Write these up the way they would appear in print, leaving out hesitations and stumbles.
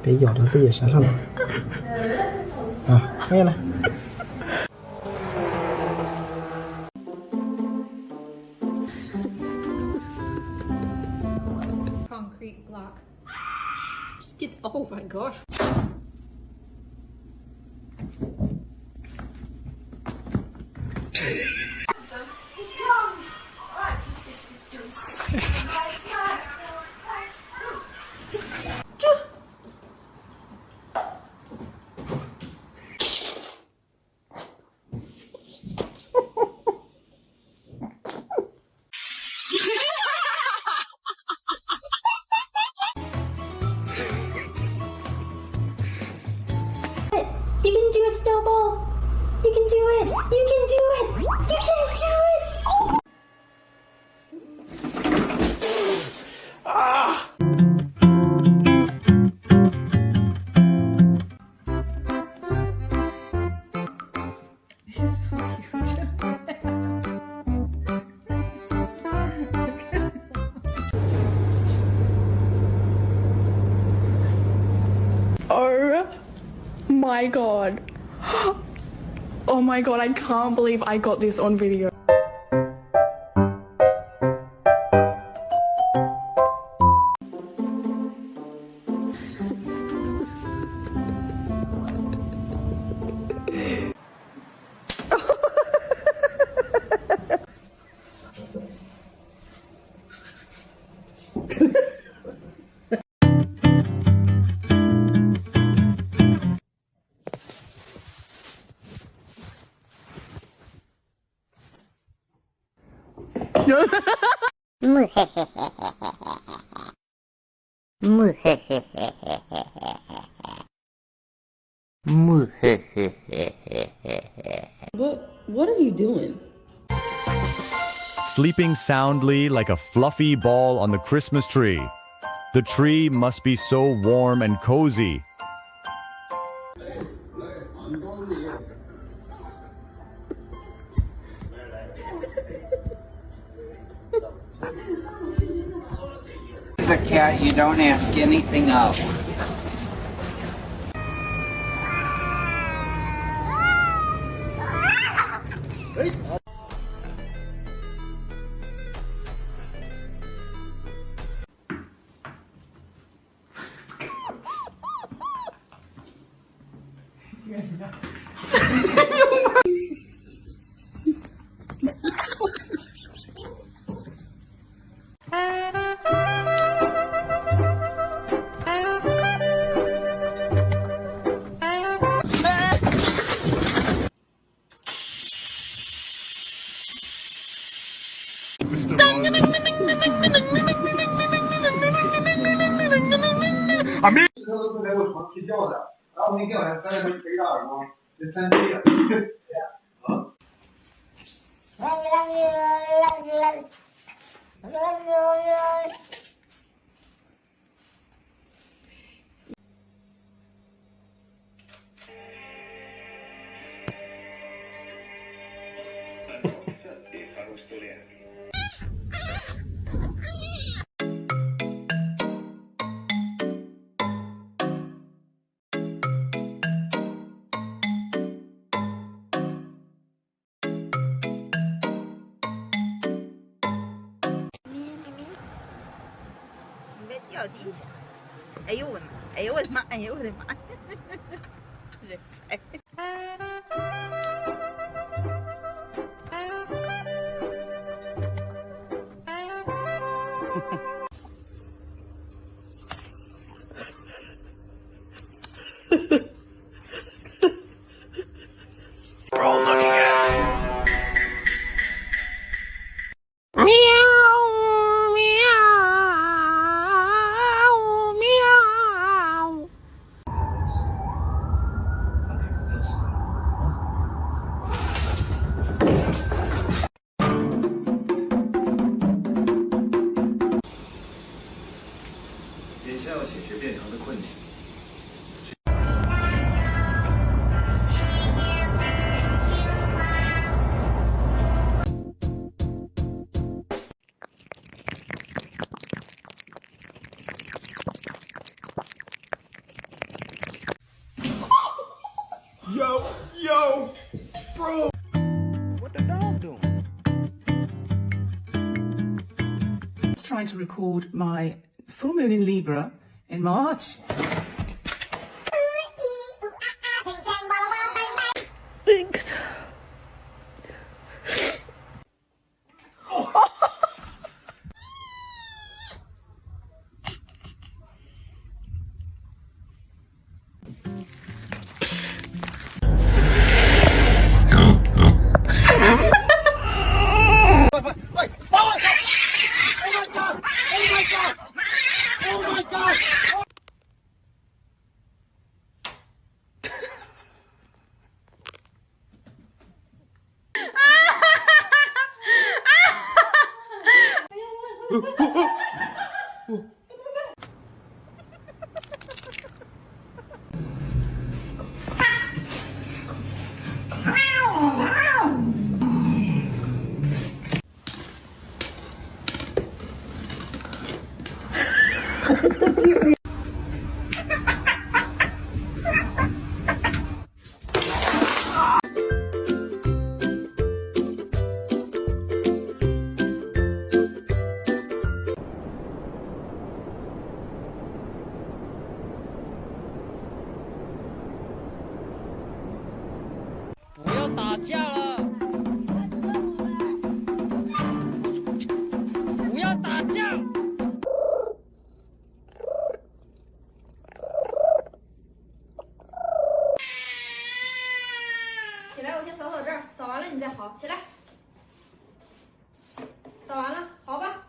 别咬到自己身上了啊！可以了。Concrete block. Just get. Oh my gosh. You can do it, Snowball! You can do it! You can do it! You can do it! Oh. Ah! Oh my god. Oh my god, I can't believe I got this on video. What are you doing? Sleeping soundly like a fluffy ball on the Christmas tree. The tree must be so warm and cozy. A cat you don't ask anything of. A mí.掉地下！哎呦我的妈！哎呦我的妈！哎呦我的妈！人才！We're all looking at 先要解决变糖的困境。 Yo, bro. What the dog doing? It's trying to record my full moon in Libra in March. Thanks.起来，我先扫扫这儿，扫完了你再好。起来，扫完了，好吧。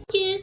天。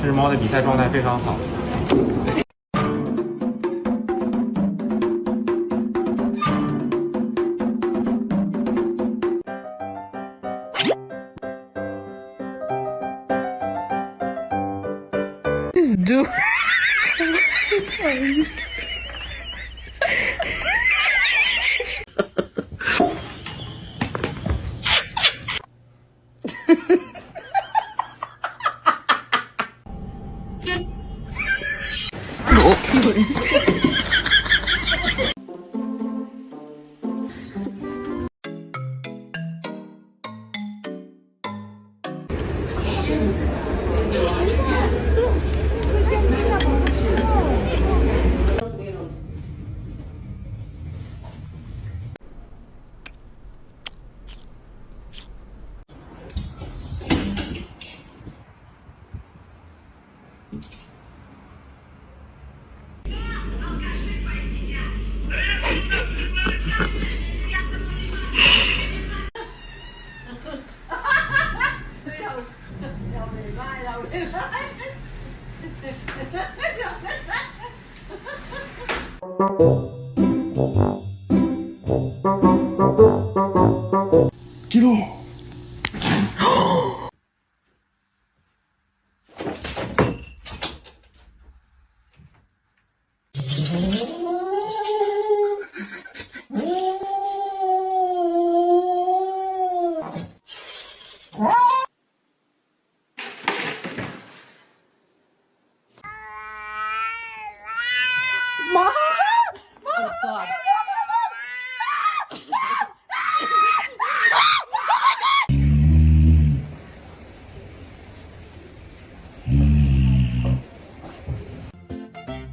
这只猫的比赛状态非常好。Just do. Get off!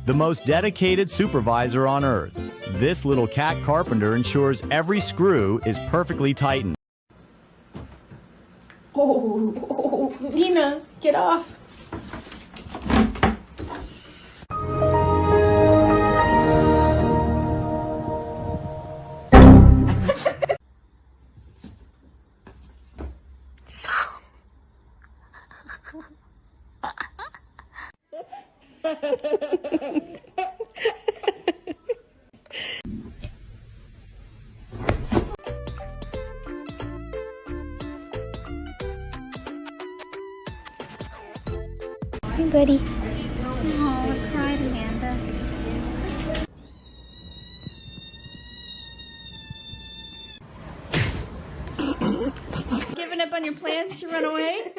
The most dedicated supervisor on earth. This little cat carpenter ensures every screw is perfectly tightened. Oh, Nina, get off. Hey, buddy. Oh, I cried, Amanda. Giving up on your plans to run away?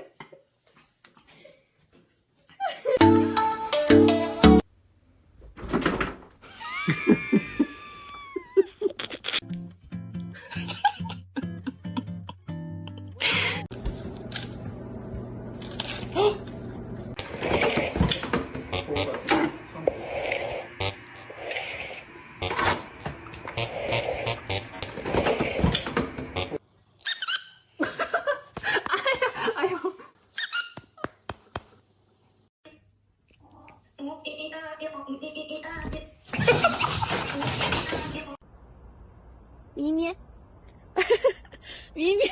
Mimi. Mimi.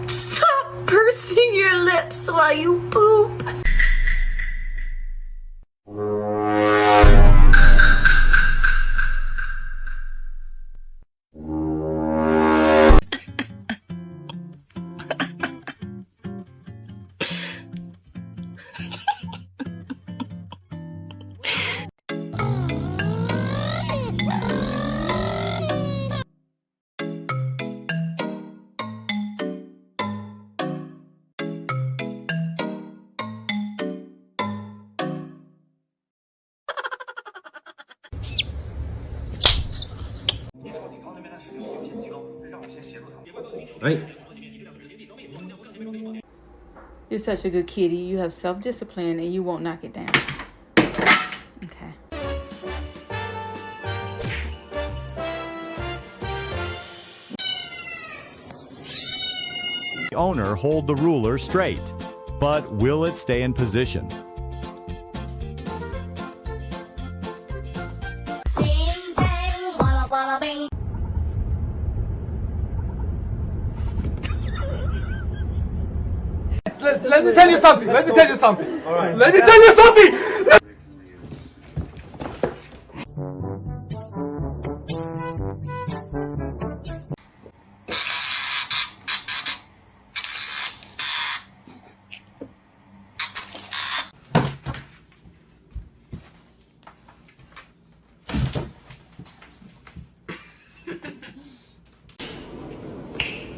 Stop pursing your lips while you poop. You're such a good kitty. You have self-discipline and you won't knock it down. Okay. The owner hold the ruler straight, but will it stay in position? Let me tell you something. Let me tell you something. All right. Let me tell you something.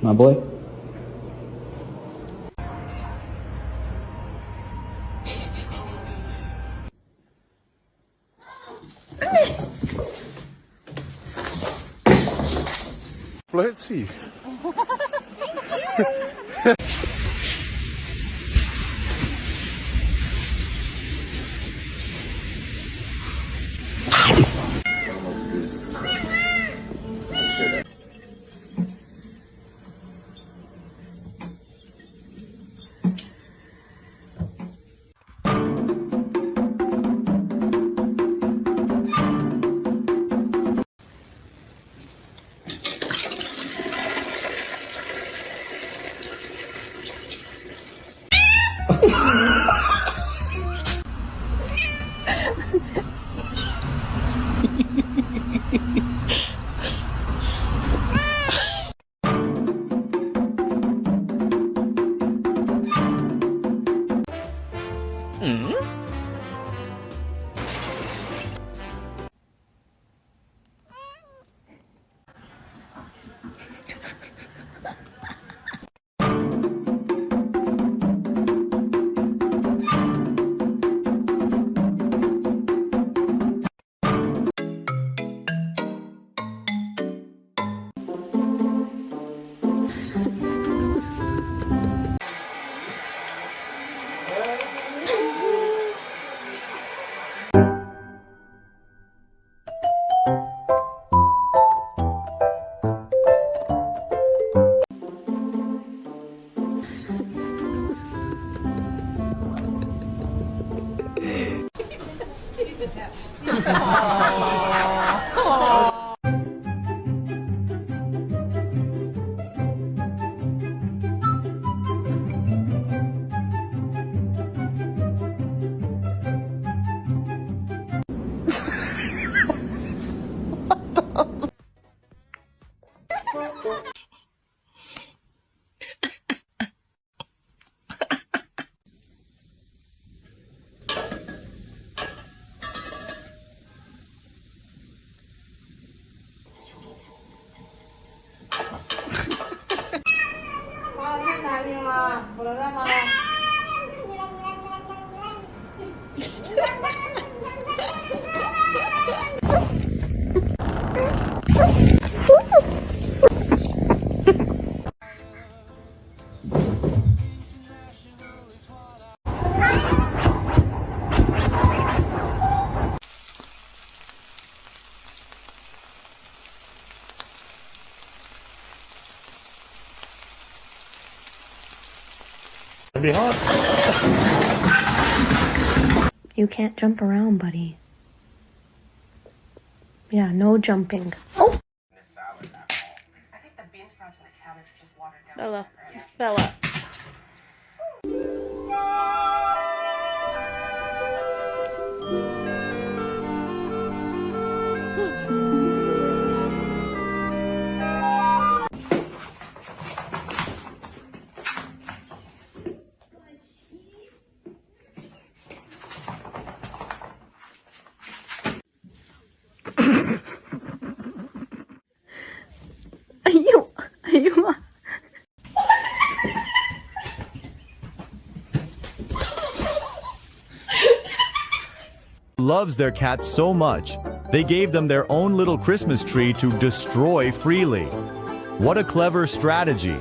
my boy. Let's see. Be hot. You can't jump around, buddy. Yeah, no jumping. Oh! Bella. Bella. Loves their cats so much, they gave them their own little Christmas tree to destroy freely. What a clever strategy.